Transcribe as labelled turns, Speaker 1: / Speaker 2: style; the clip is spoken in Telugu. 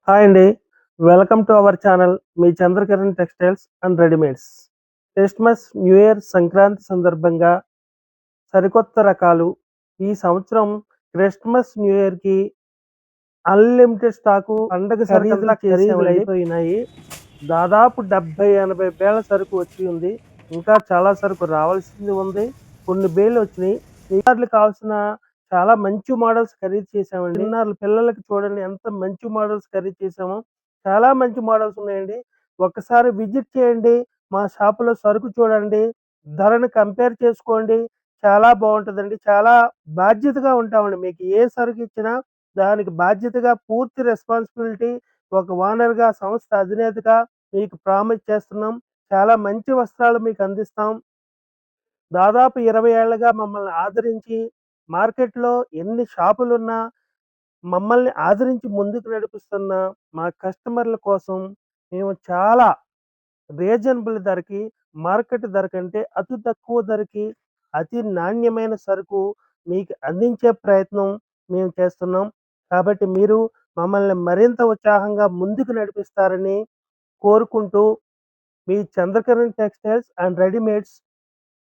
Speaker 1: హాయ్ అండి. Welcome to our channel me Chandrakiran textiles and readymades. Christmas, new year, Sankranti సందర్భంగా సరికొత్త రకాలు ఈ సంవత్సరం క్రిస్మస్, న్యూ ఇయర్‌కి అన్‌లిమిటెడ్ స్టాకు పండగ సరుకంతా ఖరీదులు అయిపోయినాయి. దాదాపు 70, 80 బేళ్ల సరుకు వచ్చి ఉంది. ఇంకా చాలా సరుకు రావాల్సింది ఉంది. కొన్ని బేళ్లు వచ్చినాయి. చిన్నారులకు కావాల్సిన చాలా మంచి మోడల్స్ ఖరీదు చేశామండి. చిన్నారుల పిల్లలకి చూడండి ఎంత మంచి మోడల్స్ ఖరీదు చేశామో. చాలా మంచి మోడల్స్ ఉన్నాయండి. ఒక్కసారి విజిట్ చేయండి. మా షాపులో సరుకు చూడండి. ధరను కంపేర్ చేసుకోండి. చాలా బాగుంటుందండి. చాలా బాధ్యతగా ఉంటామండి. మీకు ఏ సరుకు ఇచ్చినా దానికి బాధ్యతగా పూర్తి రెస్పాన్సిబిలిటీ ఒక ఓనర్‌గా, సంస్థ అధినేతగా మీకు ప్రామిస్ చేస్తున్నాం. చాలా మంచి వస్త్రాలు మీకు అందిస్తాం. దాదాపు 20 ఏళ్లుగా మమ్మల్ని ఆదరించి మార్కెట్‌లో ఎన్ని షాపులున్నా మమ్మల్ని ఆదరించి ముందుకు నడిపిస్తున్న మా కస్టమర్ల కోసం మేము చాలా రీజనబుల్ ధరకి, మార్కెట్ ధర కంటే అతి తక్కువ ధరకి, అతి నాణ్యమైన సరుకు మీకు అందించే ప్రయత్నం మేము చేస్తున్నాం. కాబట్టి మీరు మమ్మల్ని మరింత ఉత్సాహంగా ముందుకు నడిపిస్తారని కోరుకుంటూ, మీ చంద్రకిరణ్ టెక్స్టైల్స్ అండ్ రెడీమేడ్స్